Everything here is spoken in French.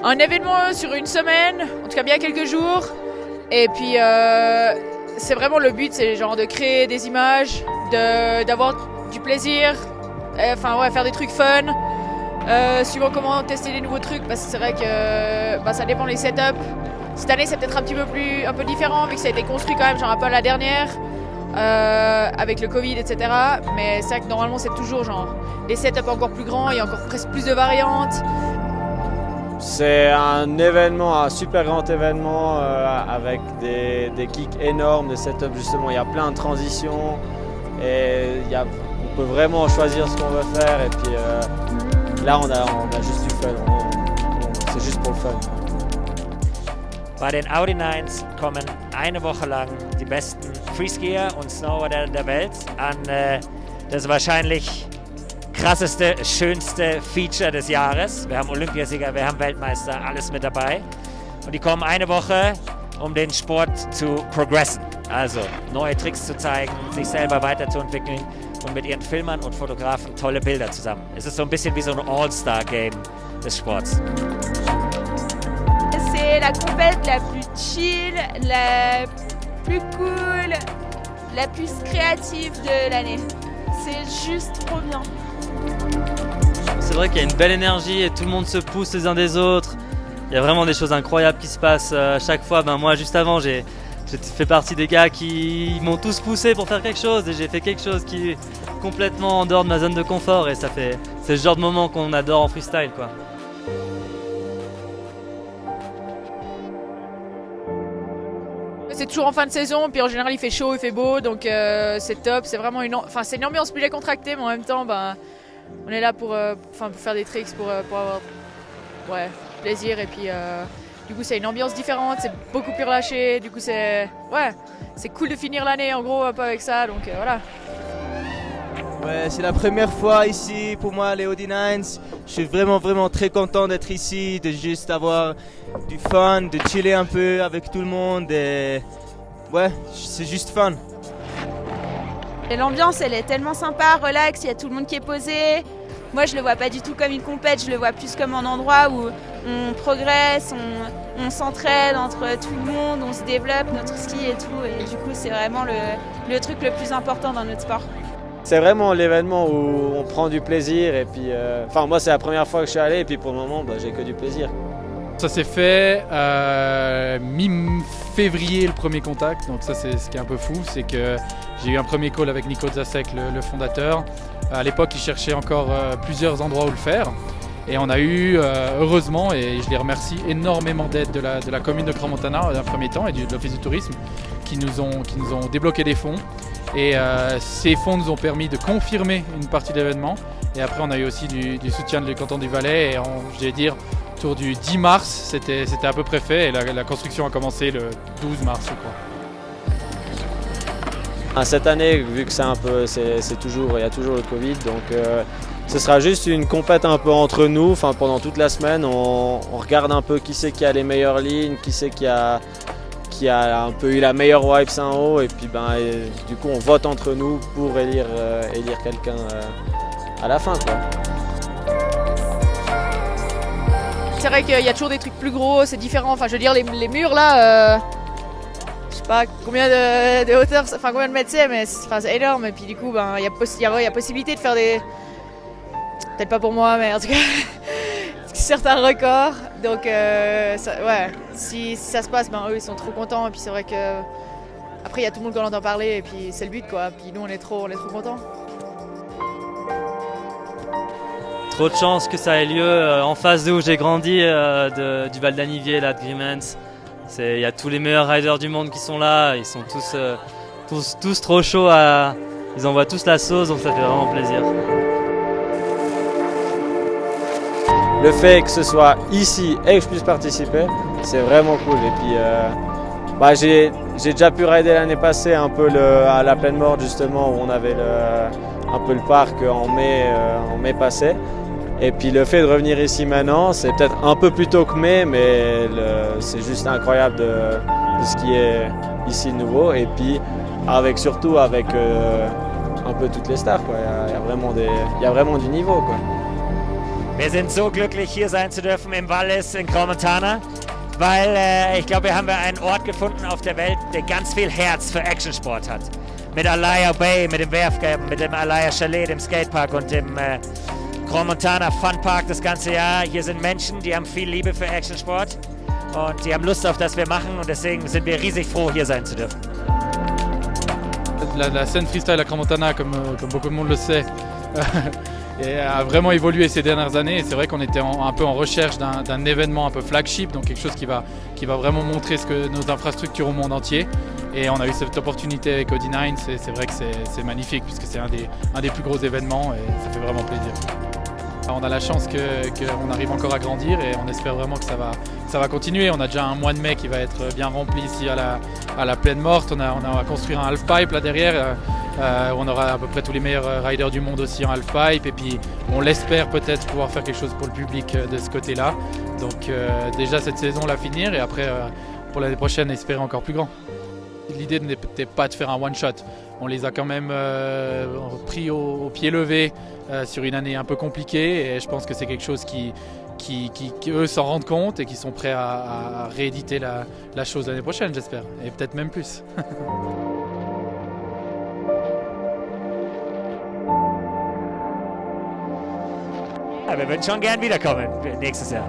un événement sur une semaine, en tout cas bien quelques jours. Et puis c'est vraiment le but, c'est genre de créer des images, d'avoir du plaisir, enfin ouais, faire des trucs fun. Suivant comment tester des nouveaux trucs, parce que c'est vrai que ça dépend des setups. Cette année c'est peut-être un peu différent vu que ça a été construit quand même genre un peu à la dernière avec le Covid, etc. Mais c'est vrai que normalement c'est toujours genre des setups encore plus grands, il y a encore presque plus de variantes. C'est un événement, un super grand événement avec des kicks énormes, des setups justement, il y a plein de transitions et on peut vraiment choisir ce qu'on veut faire et puis là on a juste du fun, c'est juste pour le fun. Bei den Audi 9s kommen eine Woche lang die besten Freeskier und Snowboarder der Welt an das wahrscheinlich krasseste, schönste Feature des Jahres. Wir haben Olympiasieger, wir haben Weltmeister, alles mit dabei. Und die kommen eine Woche, um den Sport zu progressen. Also neue Tricks zu zeigen, sich selber weiterzuentwickeln und mit ihren Filmern und Fotografen tolle Bilder zusammen. Es ist so ein bisschen wie so ein All-Star-Game des Sports. C'est la compète la plus chill, la plus cool, la plus créative de l'année. C'est juste trop bien. C'est vrai qu'il y a une belle énergie et tout le monde se pousse les uns des autres. Il y a vraiment des choses incroyables qui se passent à chaque fois. Moi, juste avant, j'ai fait partie des gars qui m'ont tous poussé pour faire quelque chose et j'ai fait quelque chose qui est complètement en dehors de ma zone de confort et c'est le genre de moment qu'on adore en freestyle, quoi. C'est toujours en fin de saison, puis en général il fait chaud, il fait beau, donc c'est top. C'est vraiment c'est une ambiance plus décontractée, mais en même temps, on est là pour faire des tricks, pour avoir plaisir. Et puis du coup c'est une ambiance différente, c'est beaucoup plus relâché. Du coup c'est cool de finir l'année en gros un peu avec ça, donc voilà. Ouais, c'est la première fois ici pour moi, les Audi 9s. Je suis vraiment très content d'être ici, de juste avoir du fun, de chiller un peu avec tout le monde. Et ouais, c'est juste fun. Et l'ambiance, elle est tellement sympa, relax, il y a tout le monde qui est posé. Moi, je le vois pas du tout comme une compète, je le vois plus comme un endroit où on progresse, on s'entraide entre tout le monde, on se développe notre ski et tout. Et du coup, c'est vraiment le truc le plus important dans notre sport. C'est vraiment l'événement où on prend du plaisir et puis, moi c'est la première fois que je suis allé et puis pour le moment j'ai que du plaisir. Ça s'est fait mi-février le premier contact, donc ça c'est ce qui est un peu fou, c'est que j'ai eu un premier call avec Nico Zasek, le fondateur. À l'époque il cherchait encore plusieurs endroits où le faire et on a eu heureusement, et je les remercie énormément d'aide de la commune de Crans-Montana d'un premier temps et de l'office du tourisme qui nous ont débloqué des fonds. Et ces fonds nous ont permis de confirmer une partie de l'événement. Et après, on a eu aussi du soutien du canton du Valais. Et je vais dire, autour du 10 mars, c'était à peu près fait. Et la construction a commencé le 12 mars, je crois. Cette année, vu que il y a toujours le Covid, donc ce sera juste une compète un peu entre nous. Pendant toute la semaine, on regarde un peu qui c'est qui a les meilleures lignes, qui c'est qui a un peu eu la meilleure wipes en haut et puis du coup on vote entre nous pour élire quelqu'un à la fin, quoi. C'est vrai qu'il y a toujours des trucs plus gros, c'est différent. Enfin je veux dire les murs là, je sais pas combien de hauteur, combien de mètres c'est, mais c'est énorme. Et puis du coup il y a possibilité de faire des, peut-être pas pour moi mais en tout cas certains records, donc si ça se passe, eux ils sont trop contents et puis c'est vrai que après il y a tout le monde qui en entend parler et puis c'est le but, quoi. Puis nous on est trop contents. Trop de chance que ça ait lieu en face d'où j'ai grandi, du Val d'Anivier, là, de Grimmens. Il y a tous les meilleurs riders du monde qui sont là, ils sont tous trop chauds, ils envoient tous la sauce, donc ça fait vraiment plaisir. Le fait que ce soit ici et que je puisse participer, c'est vraiment cool. Et puis j'ai déjà pu rider l'année passée un peu à la Plaine Morte justement, où on avait un peu le parc en mai passé. Et puis le fait de revenir ici maintenant, c'est peut-être un peu plus tôt que mai, mais c'est juste incroyable de ce qui est ici de nouveau. Et puis surtout avec un peu toutes les stars, quoi. Il y a vraiment du niveau, quoi. Wir sind so glücklich, hier sein zu dürfen im Wallis in Crans-Montana, weil ich glaube, wir haben einen Ort gefunden auf der Welt, der ganz viel Herz für Actionsport hat. Mit Alaya Bay, mit dem Werfgräben, mit dem Alaya Chalet, dem Skatepark und dem Crans-Montana Fun Park das ganze Jahr. Hier sind Menschen, die haben viel Liebe für Actionsport und die haben Lust auf das wir machen und deswegen sind wir riesig froh, hier sein zu dürfen. La scène freestyle à Crans-Montana, comme beaucoup de monde le sait, a vraiment évolué ces dernières années. Et c'est vrai qu'on était un peu en recherche d'un événement un peu flagship, donc quelque chose qui va vraiment montrer ce que nos infrastructures au monde entier. Et on a eu cette opportunité avec OD9, et c'est vrai que c'est magnifique puisque c'est un des plus gros événements et ça fait vraiment plaisir. On a la chance qu'on arrive encore à grandir et on espère vraiment que ça va continuer. On a déjà un mois de mai qui va être bien rempli ici à la Plaine Morte. On a construit un halfpipe là derrière. On aura à peu près tous les meilleurs riders du monde aussi en halfpipe. Et puis on l'espère peut-être pouvoir faire quelque chose pour le public de ce côté-là. Donc déjà cette saison la finir et après pour l'année prochaine espérer encore plus grand. L'idée n'était pas de faire un one-shot. On les a quand même pris au pied levé sur une année un peu compliquée et je pense que c'est quelque chose qui eux s'en rendent compte et qui sont prêts à rééditer la chose l'année prochaine, j'espère, et peut-être même plus. Ja, wir würden schon gern wiederkommen nächstes Jahr.